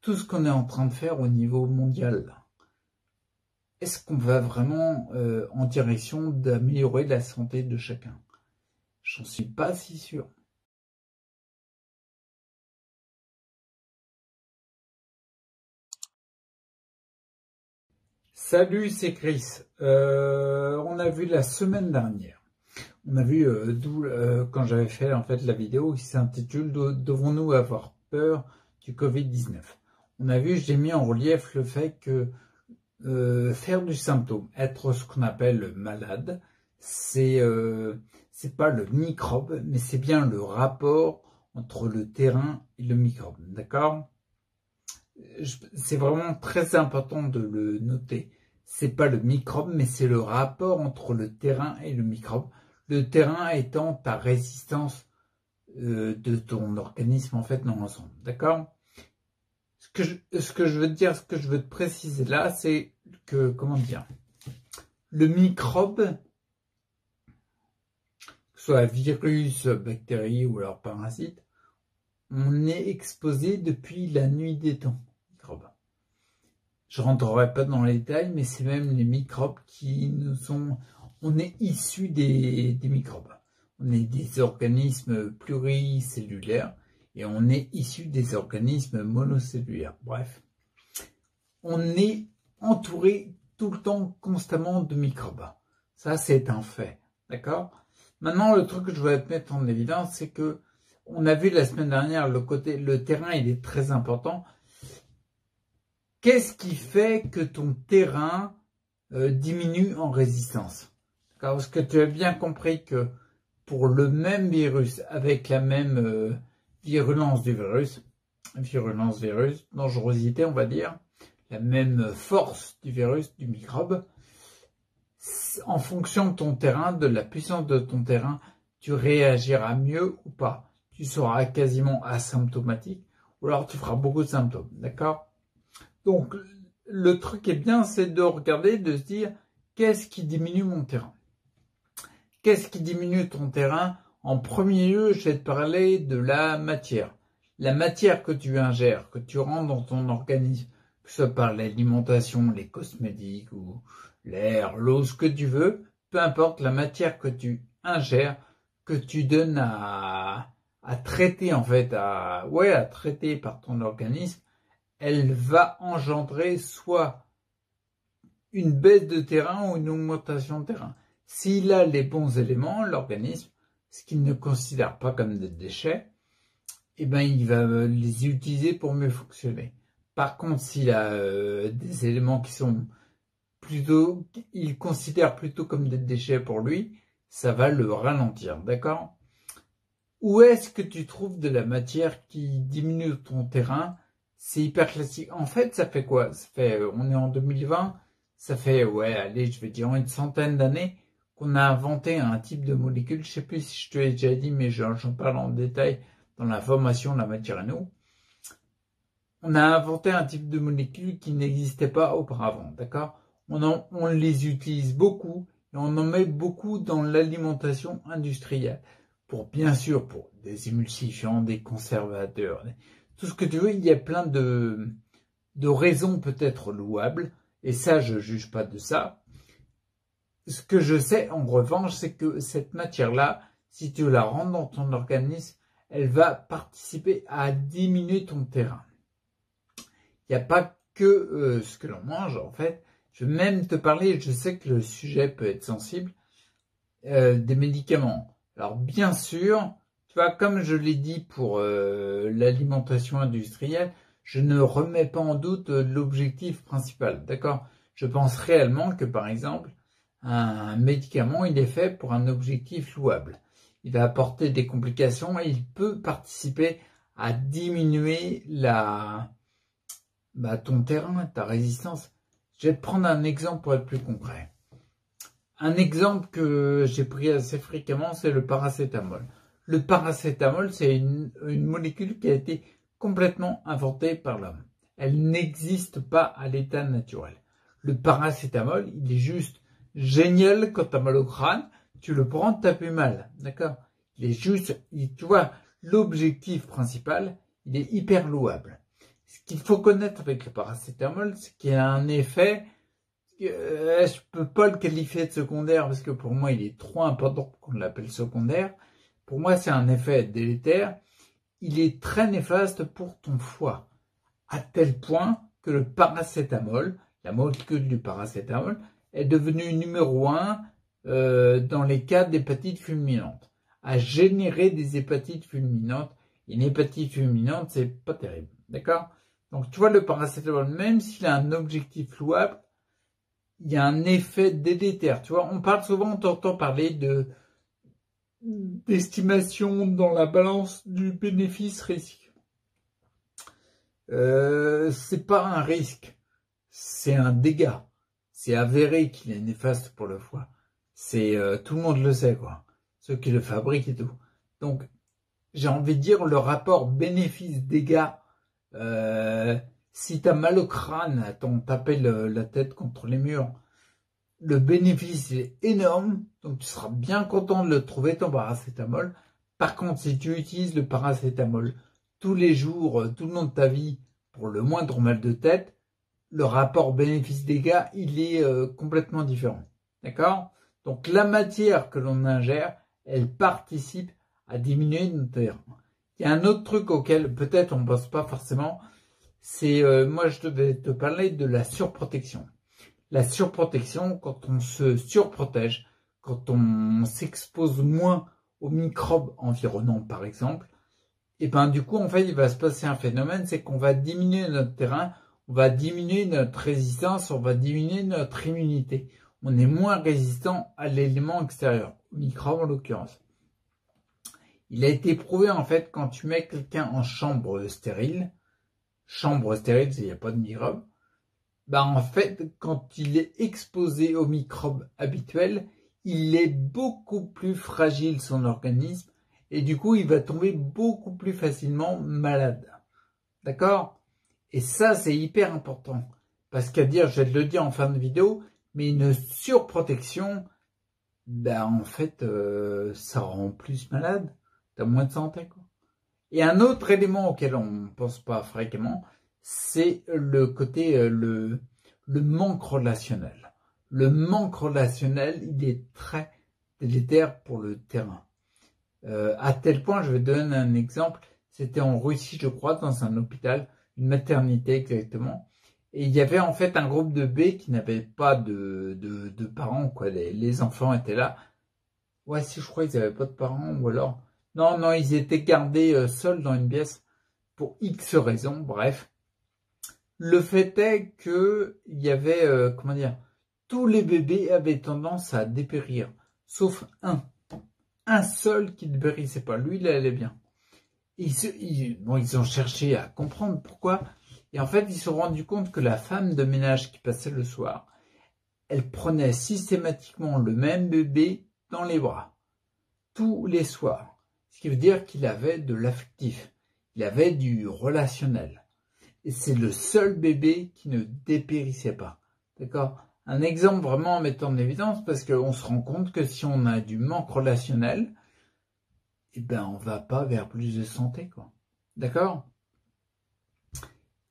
tout ce qu'on est en train de faire au niveau mondial, est-ce qu'on va vraiment en direction d'améliorer la santé de chacun? J'en suis pas si sûr. Salut, c'est Chris. On a vu la semaine dernière. On a vu quand j'avais fait en fait la vidéo qui s'intitule Devons-nous avoir peur du Covid-19? On a vu, j'ai mis en relief le fait que faire du symptôme, être ce qu'on appelle malade, c'est pas le microbe, mais c'est bien le rapport entre le terrain et le microbe, d'accord? C'est vraiment très important de le noter. C'est pas le microbe, mais c'est le rapport entre le terrain et le microbe. Le terrain étant ta résistance de ton organisme en fait dans l'ensemble, d'accord? Ce que je veux te dire, ce que je veux te préciser là, c'est que, comment dire, le microbe, que ce soit virus, bactérie ou alors parasite, on est exposé depuis la nuit des temps. Je rentrerai pas dans les détails, mais c'est même les microbes qui nous sont... On est issus des microbes. On est des organismes pluricellulaires et on est issu des organismes monocellulaires. Bref, on est entouré tout le temps, constamment de microbes. Ça, c'est un fait. D'accord? Maintenant, le truc que je voulais te mettre en évidence, c'est que on a vu la semaine dernière le terrain, il est très important. Qu'est-ce qui fait que ton terrain diminue en résistance? Parce que tu as bien compris que pour le même virus, avec la même virulence du virus, dangerosité on va dire, la même force du virus, du microbe, en fonction de ton terrain, de la puissance de ton terrain, tu réagiras mieux ou pas. Tu seras quasiment asymptomatique ou alors tu feras beaucoup de symptômes, d'accord? Donc, le truc est bien, c'est de regarder, de se dire, qu'est-ce qui diminue mon terrain? Qu'est-ce qui diminue ton terrain? En premier lieu, je vais te parler de la matière. La matière que tu ingères, que tu rentres dans ton organisme, que ce soit par l'alimentation, les cosmétiques ou l'air, l'eau, ce que tu veux, peu importe la matière que tu ingères, que tu donnes à traiter en fait, à traiter par ton organisme, elle va engendrer soit une baisse de terrain ou une augmentation de terrain. S'il a les bons éléments, l'organisme, ce qu'il ne considère pas comme des déchets, eh ben, il va les utiliser pour mieux fonctionner. Par contre, s'il a des éléments qui sont plutôt, il considère plutôt comme des déchets pour lui, ça va le ralentir, d'accord? Où est-ce que tu trouves de la matière qui diminue ton terrain? C'est hyper classique. En fait, ça fait quoi? Ça fait, on est en 2020, ça fait, allez, je vais dire une centaine d'années qu'on a inventé un type de molécule. Je sais plus si je te l'ai déjà dit, mais j'en parle en détail dans la formation de la matière à nous. On a inventé un type de molécule qui n'existait pas auparavant, d'accord? On les utilise beaucoup et on en met beaucoup dans l'alimentation industrielle. Bien sûr, pour des émulsifiants, des conservateurs, tout ce que tu veux, il y a plein de raisons peut-être louables, et ça, je juge pas de ça. Ce que je sais, en revanche, c'est que cette matière-là, si tu la rentres dans ton organisme, elle va participer à diminuer ton terrain. Il n'y a pas que ce que l'on mange, en fait. Je vais même te parler, je sais que le sujet peut être sensible, des médicaments. Alors bien sûr, tu vois, comme je l'ai dit pour l'alimentation industrielle, je ne remets pas en doute l'objectif principal, d'accord? Je pense réellement que par exemple, un médicament, il est fait pour un objectif louable. Il va apporter des complications et il peut participer à diminuer ton terrain, ta résistance. Je vais te prendre un exemple pour être plus concret. Un exemple que j'ai pris assez fréquemment, c'est le paracétamol. Le paracétamol, c'est une molécule qui a été complètement inventée par l'homme. Elle n'existe pas à l'état naturel. Le paracétamol, il est juste génial quand t'as mal au crâne, tu le prends, t'as plus mal, d'accord? Il est juste, tu vois, l'objectif principal, il est hyper louable. Ce qu'il faut connaître avec le paracétamol, c'est qu'il y a un effet, je peux pas le qualifier de secondaire parce que pour moi il est trop important pour qu'on l'appelle secondaire. Pour moi c'est un effet délétère. Il est très néfaste pour ton foie, à tel point que le paracétamol, la molécule du paracétamol, est devenue numéro 1 dans les cas d'hépatite fulminante, à générer des hépatites fulminantes. Une hépatite fulminante, c'est pas terrible, d'accord? Donc tu vois, le paracétamol, même s'il a un objectif louable, il y a un effet délétère. Tu vois, on parle souvent, on t'entend parler d'estimation dans la balance du bénéfice-risque. C'est pas un risque, c'est un dégât. C'est avéré qu'il est néfaste pour le foie. Tout le monde le sait, quoi. Ceux qui le fabriquent et tout. Donc, j'ai envie de dire, le rapport bénéfice-dégât, si t'as mal au crâne, à t'en taper la tête contre les murs, le bénéfice est énorme, donc tu seras bien content de le trouver, ton paracétamol. Par contre, si tu utilises le paracétamol tous les jours, tout le long de ta vie, pour le moindre mal de tête, le rapport bénéfice-dégâts, il est complètement différent. D'accord? Donc la matière que l'on ingère, elle participe à diminuer notre terrain. Il y a un autre truc auquel peut-être on ne pense pas forcément, c'est, moi je devais te parler de la surprotection. La surprotection, quand on se surprotège, quand on s'expose moins aux microbes environnants par exemple, et ben du coup en fait il va se passer un phénomène, c'est qu'on va diminuer notre terrain, on va diminuer notre résistance, on va diminuer notre immunité. On est moins résistant à l'élément extérieur, aux microbes en l'occurrence. Il a été prouvé en fait quand tu mets quelqu'un en chambre stérile, c'est il n'y a pas de microbes, bah en fait quand il est exposé aux microbes habituels, il est beaucoup plus fragile son organisme et du coup il va tomber beaucoup plus facilement malade. D'accord? Et ça c'est hyper important parce qu'à dire, je vais te le dire en fin de vidéo, mais une surprotection, bah en fait ça rend plus malade, t'as moins de santé quoi. Et un autre élément auquel on ne pense pas fréquemment, c'est le côté, le manque relationnel. Le manque relationnel, il est très délétère pour le terrain. À tel point, je vais te donner un exemple, c'était en Russie, je crois, dans un hôpital, une maternité exactement, et il y avait en fait un groupe de B qui n'avait pas de parents, quoi. Les enfants étaient là. Ouais, si je crois qu'ils n'avaient pas de parents, ou alors... Non, ils étaient gardés seuls dans une pièce pour X raisons, bref. Le fait est que il y avait, comment dire, tous les bébés avaient tendance à dépérir, sauf un seul qui ne périssait pas. Lui, il allait bien. Ils ont cherché à comprendre pourquoi. Et en fait, ils se sont rendus compte que la femme de ménage qui passait le soir, elle prenait systématiquement le même bébé dans les bras, tous les soirs. Ce qui veut dire qu'il avait de l'affectif, il avait du relationnel. Et c'est le seul bébé qui ne dépérissait pas. D'accord? Un exemple vraiment en mettant en évidence, parce qu'on se rend compte que si on a du manque relationnel, eh ben on va pas vers plus de santé, quoi. D'accord?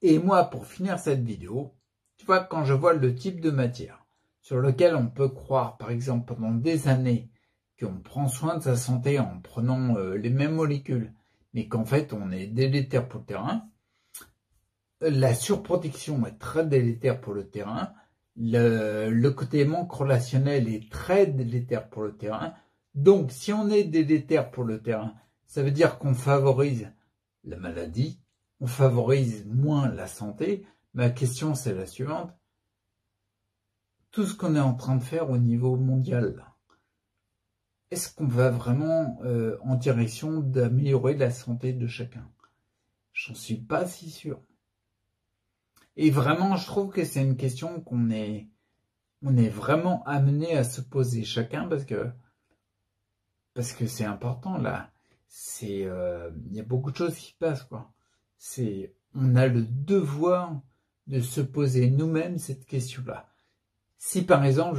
Et moi, pour finir cette vidéo, tu vois, quand je vois le type de matière sur lequel on peut croire, par exemple, pendant des années, qu'on prend soin de sa santé en prenant les mêmes molécules, mais qu'en fait on est délétère pour le terrain, la surprotection est très délétère pour le terrain, le côté manque relationnel est très délétère pour le terrain, donc si on est délétère pour le terrain, ça veut dire qu'on favorise la maladie, on favorise moins la santé. Ma question c'est la suivante, tout ce qu'on est en train de faire au niveau mondial là, est-ce qu'on va vraiment en direction d'améliorer la santé de chacun? J'en suis pas si sûr. Et vraiment, je trouve que c'est une question qu'on est vraiment amené à se poser chacun parce que c'est important là. Il y a beaucoup de choses qui passent quoi. On a le devoir de se poser nous-mêmes cette question-là. Si par exemple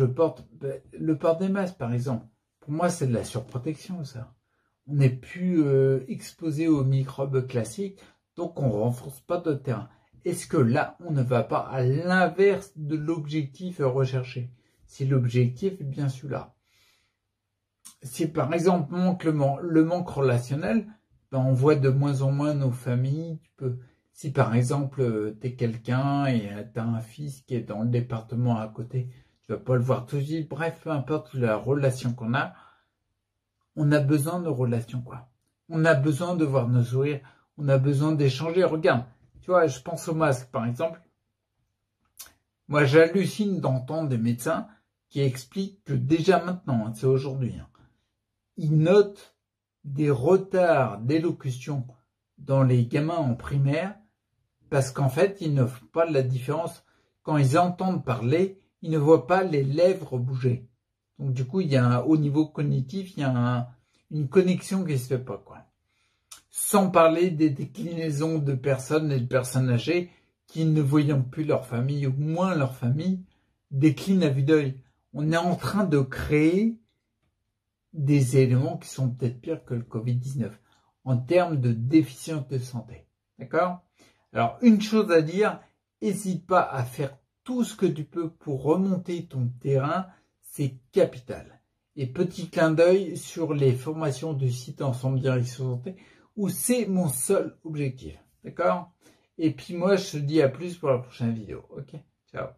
le port des masques par exemple. Pour moi, c'est de la surprotection, ça. On n'est plus exposé aux microbes classiques, donc on ne renforce pas notre terrain. est-ce que là, on ne va pas à l'inverse de l'objectif recherché? Si l'objectif est bien celui-là. Si par exemple le manque relationnel, ben on voit de moins en moins nos familles. Si par exemple tu es quelqu'un et tu as un fils qui est dans le département à côté, tu vas pas le voir tout de suite. Bref, peu importe la relation qu'on a, on a besoin de relations, quoi. On a besoin de voir nos sourires, on a besoin d'échanger. Regarde, tu vois, je pense au masque par exemple. Moi, j'hallucine d'entendre des médecins qui expliquent que déjà maintenant, c'est aujourd'hui, ils notent des retards d'élocution dans les gamins en primaire parce qu'en fait, ils ne font pas la différence. Quand ils entendent parler, ils ne voient pas les lèvres bouger. Donc du coup, il y a au niveau cognitif, il y a une connexion qui se fait pas, quoi. Sans parler des déclinaisons de personnes et de personnes âgées qui, ne voyant plus leur famille ou moins leur famille, déclinent à vue d'œil. On est en train de créer des éléments qui sont peut-être pires que le Covid-19 en termes de déficience de santé. D'accord? Alors, une chose à dire, n'hésite pas à faire tout ce que tu peux pour remonter ton terrain, c'est capital. Et petit clin d'œil sur les formations du site Ensemble Direction Santé, où c'est mon seul objectif. D'accord? Et puis moi, je te dis à plus pour la prochaine vidéo. Ok? Ciao.